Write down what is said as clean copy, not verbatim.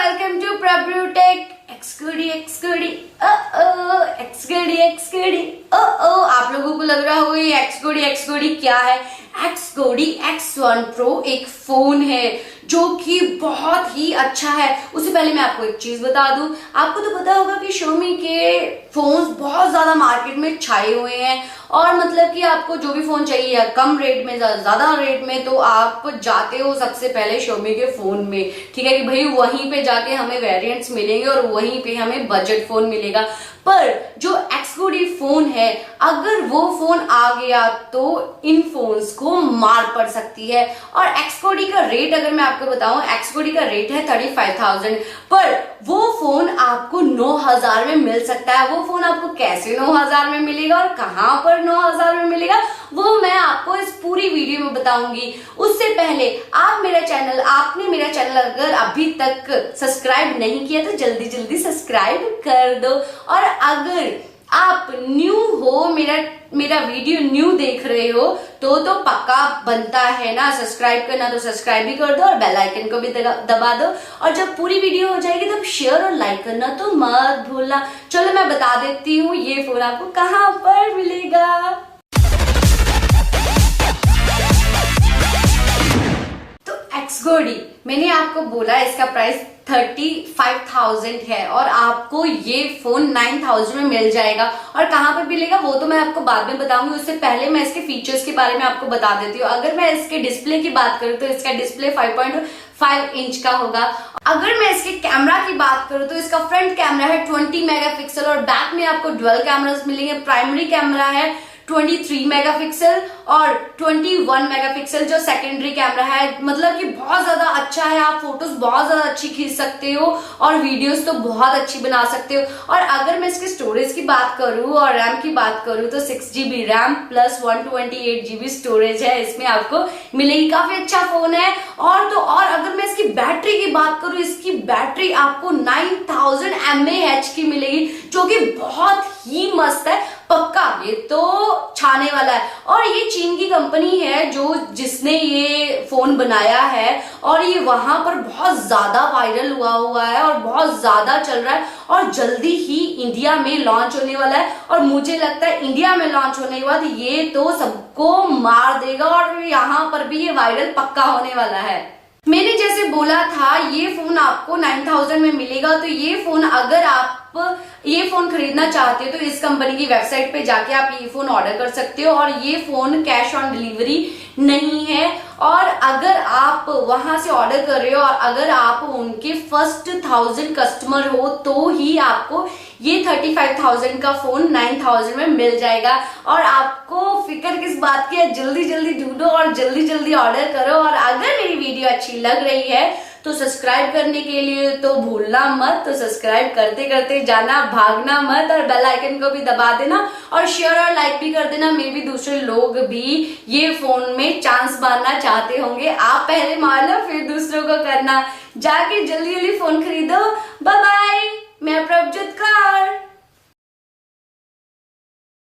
welcome to Prabhu Tech. Xgody, आप लोगों को लग रहा होगा ये Xgody क्या है? Xgody X1 Pro एक फोन है जो कि बहुत ही अच्छा है। उससे पहले मैं आपको एक चीज बता दूं, आपको तो पता होगा कि Xiaomi के फोन्स बहुत ज्यादा मार्केट में छाए हुए हैं और मतलब कि आपको जो भी फोन चाहिए या कम रेट में ज्यादा रेट में तो आप जाते हो सबसे पहले Xiaomi के फोन में, ठीक है कि भाई वहीं पे जाके हमें वेरिएंट्स मिलेंगे और वहीं पे हमें बजट फोन मिलेगा। पर जो Xgody फोन है, अगर वो फोन आ गया तो इन फोन्स को मार पड़ सकती है। और Xgody का रेट अगर मैं आपको बताऊं, Xgody का रेट है 35,000, पर वो फोन आपको 9,000 में मिल सकता है। वो फोन आपको कैसे 9,000 में मिलेगा और कहां पर 9,000 में मिलेगा वो मैं आपको इस पूरी वीडियो में बताऊंगी। उससे पहले आपने मेरा चैनल अगर अभी तक सब्सक्राइब नहीं किया तो जल्दी जल्दी सब्सक्राइब कर दो। और अगर आप न्यू हो, मेरा वीडियो न्यू देख रहे हो तो पक्का बनता है ना सब्सक्राइब करना, तो सब्सक्राइब भी कर दो और बेल आइकन को भी दबा दो। और जब पूरी वीडियो हो जाएगी तब शेयर और लाइक करना तो मत भूलना। चलो मैं बता देती हूँ ये फोन आपको कहाँ पर मिलेगा। Xgody मैंने आपको बोला इसका प्राइस 35,000 है और आपको ये फोन 9,000 में मिल जाएगा। और कहां पर मिलेगा वो तो मैं आपको बाद में बताऊंगी। उससे पहले मैं इसके फीचर्स के बारे में आपको बता देती हूँ। अगर मैं इसके डिस्प्ले की बात करूँ तो इसका डिस्प्ले 5.5 इंच का होगा। अगर मैं इसके कैमरा की बात करूँ तो इसका फ्रंट कैमरा है 20 मेगापिक्सल और बैक में आपको डुअल कैमरास मिलेंगे। प्राइमरी कैमरा है 23 मेगापिक्सल और 21 मेगापिक्सल जो सेकेंडरी कैमरा है। मतलब कि बहुत ज्यादा अच्छा है, आप फोटोज बहुत ज्यादा अच्छी खींच सकते हो और वीडियोस तो बहुत अच्छी बना सकते हो। और अगर मैं इसके स्टोरेज की बात करूं और रैम की बात करूं तो 6GB RAM plus 128GB storage है इसमें आपको मिलेगी। काफी अच्छा फोन है। और अगर मैं इसकी बैटरी की बात करूं, इसकी बैटरी आपको 9000 mAh की मिलेगी जो कि बहुत ही मस्त है। पक्का ये तो छाने वाला है। और ये चीन की कंपनी है जिसने ये फोन बनाया है और ये वहां पर बहुत ज्यादा वायरल हुआ है और बहुत ज्यादा चल रहा है और जल्दी ही इंडिया में लॉन्च होने वाला है। और मुझे लगता है इंडिया में लॉन्च होने के बाद ये तो सबको मार देगा और यहाँ पर भी ये वायरल पक्का होने वाला है। मैंने जैसे बोला था ये फोन आपको 9,000 में मिलेगा, तो ये फोन अगर आप ये फोन खरीदना चाहते हो तो इस कंपनी की वेबसाइट पे जाके आप ये फोन ऑर्डर कर सकते हो। और ये फोन कैश ऑन डिलीवरी नहीं है। और अगर आप वहां से ऑर्डर कर रहे हो और अगर आप उनके फर्स्ट 1000 कस्टमर हो तो ही आपको ये 35,000 का फोन 9,000 में मिल जाएगा। और आपको फिक्र किस बात की है, जल्दी जल्दी ढूंढो और जल्दी जल्दी ऑर्डर करो। और अगर मेरी वीडियो अच्छी लग रही है तो सब्सक्राइब करने के लिए तो भूलना मत, तो सब्सक्राइब करते करते जाना, भागना मत और बेल आइकन को भी दबा देना और शेयर और लाइक भी कर देना। मे भी दूसरे लोग भी ये फोन में चांस मारना चाहते होंगे। आप पहले मार लो फिर दूसरों को करना। जाके जल्दी जल्दी फोन खरीदो। बाय बाय, मैं प्रभजोत कौर।